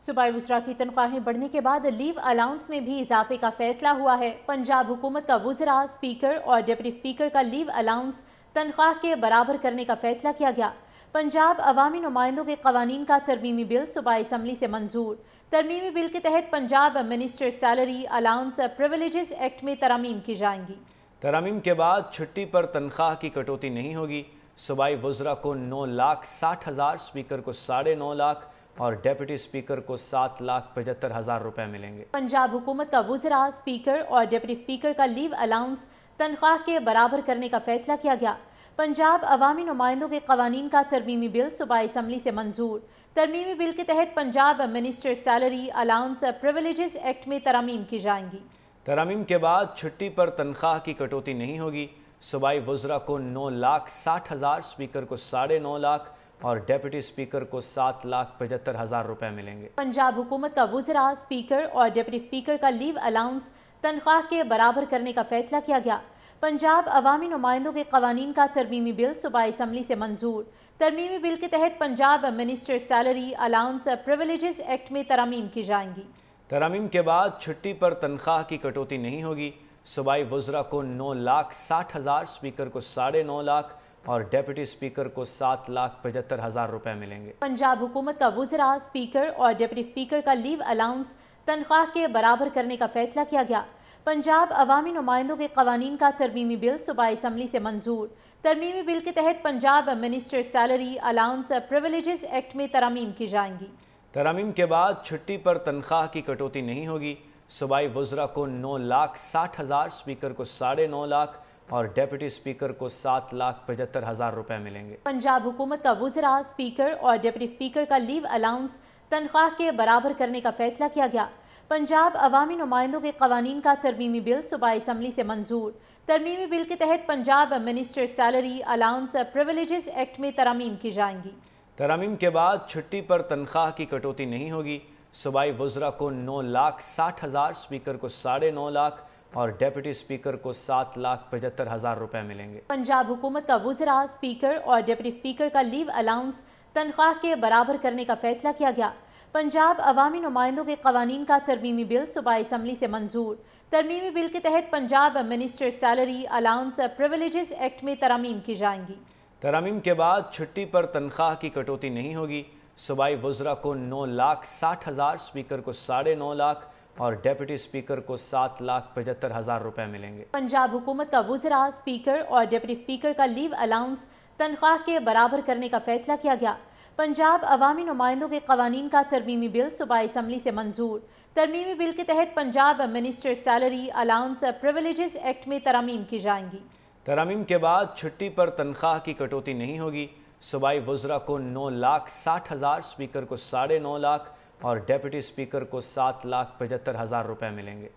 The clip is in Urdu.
صوبائی وزراء کی تنخواہیں بڑھنے کے بعد لیو الاؤنس میں بھی اضافے کا فیصلہ ہوا ہے۔ پنجاب حکومت کا وزراء، اسپیکر اور ڈپٹی اسپیکر کا لیو الاؤنس تنخواہ کے برابر کرنے کا فیصلہ کیا گیا۔ پنجاب عوامی نمائندوں کے قوانین کا ترمیمی بل صوبائی اسمبلی سے منظور۔ ترمیمی بل کے تحت Punjab minister salary allowance privileges act میں ترامیم کی جائیں گی۔ ترامیم کے بعد چھٹی پر تنخواہ کی کٹوتی نہیں ہوگی۔ صوبائی وزراء کو 9,60,000، اسپیکر کو 9.5 لاکھ اور ڈیپٹی اسپیکر کو 7,75,000 روپے ملیں گے۔ پنجاب حکومت کا وزراء، اسپیکر اور ڈپٹی اسپیکر کا لیو الاؤنس تنخواہ کے برابر کرنے کا فیصلہ کیا گیا۔ پنجاب عوامی نمائندوں کے قوانین کا ترمیمی بل صوبائی اسمبلی سے منظور۔ ترمیمی بل کے تحت Punjab minister salary allowance privileges act میں ترامیم کی جائیں گی۔ ترامیم کے بعد چھٹی پر تنخواہ کی کٹوتی نہیں ہوگی۔ صوبائی وزراء کو 9,60,000، اسپیکر کو 9.5 لاکھ اور ڈیپٹی اسپیکر کو 7,75,000 روپے ملیں گے۔ پنجاب حکومت کا وزراء، اسپیکر اور ڈپٹی اسپیکر کا لیو الاؤنس تنخواہ کے برابر کرنے کا فیصلہ کیا گیا۔ پنجاب عوامی نمائندوں کے قوانین کا ترمیمی بل صوبائی اسمبلی سے منظور۔ ترمیمی بل کے تحت Punjab minister salary allowance privileges act میں ترامیم کی جائیں گی۔ ترامیم کے بعد چھٹی پر تنخواہ کی کٹوتی نہیں ہوگی۔ صوبائی وزراء کو 9,60,000، اسپیکر کو 9.5 لاکھ اور ڈیپٹی اسپیکر کو 7,75,000 روپے ملیں گے۔ پنجاب حکومت کا وزراء، اسپیکر اور ڈپٹی اسپیکر کا لیو الاؤنس تنخواہ کے برابر کرنے کا فیصلہ کیا گیا۔ پنجاب عوامی نمائندوں کے قوانین کا ترمیمی بل صوبائی اسمبلی سے منظور۔ ترمیمی بل کے تحت Punjab minister salary allowance privileges act میں ترامیم کی جائیں گی۔ ترامیم کے بعد چھٹی پر تنخواہ کی کٹوتی نہیں ہوگی۔ صوبائی وزراء کو 9,60,000، اسپیکر کو 9.5 لاکھ اور ڈیپٹی اسپیکر کو 7,75,000 روپے ملیں گے۔ پنجاب حکومت کا وزراء، اسپیکر اور ڈپٹی اسپیکر کا لیو الاؤنس تنخواہ کے برابر کرنے کا فیصلہ کیا گیا۔ پنجاب عوامی نمائندوں کے قوانین کا ترمیمی بل صوبائی اسمبلی سے منظور۔ ترمیمی بل کے تحت Punjab minister salary allowance privileges act میں ترامیم کی جائیں گی۔ ترامیم کے بعد چھٹی پر تنخواہ کی کٹوتی نہیں ہوگی۔ صوبائی وزراء کو 9,60,000، اسپیکر کو 9.5 لاکھ اور ڈیپٹی اسپیکر کو 7,75,000 روپے ملیں گے۔ پنجاب حکومت کا وزراء، اسپیکر اور ڈپٹی اسپیکر کا لیو الاؤنس تنخواہ کے برابر کرنے کا فیصلہ کیا گیا۔ پنجاب عوامی نمائندوں کے قوانین کا ترمیمی بل صوبائی اسمبلی سے منظور۔ ترمیمی بل کے تحت Punjab minister salary allowance privileges act میں ترامیم کی جائیں گی۔ ترامیم کے بعد چھٹی پر تنخواہ کی کٹوتی نہیں ہوگی۔ صوبائی وزراء کو 9,60,000، اسپیکر کو 9.5 لاکھ اور ڈیپٹی اسپیکر کو 7,75,000 روپے ملیں گے۔ پنجاب حکومت کا وزراء، اسپیکر اور ڈپٹی اسپیکر کا لیو الاؤنس تنخواہ کے برابر کرنے کا فیصلہ کیا گیا۔ پنجاب عوامی نمائندوں کے قوانین کا ترمیمی بل صوبائی اسمبلی سے منظور۔ ترمیمی بل کے تحت Punjab minister salary allowance privileges act میں ترامیم کی جائیں گی۔ ترامیم کے بعد چھٹی پر تنخواہ کی کٹوتی نہیں ہوگی۔ صوبائی وزراء کو 9,60,000، اسپیکر کو 9.5 لاکھ اور ڈیپٹی اسپیکر کو 7,75,000 روپے ملیں گے۔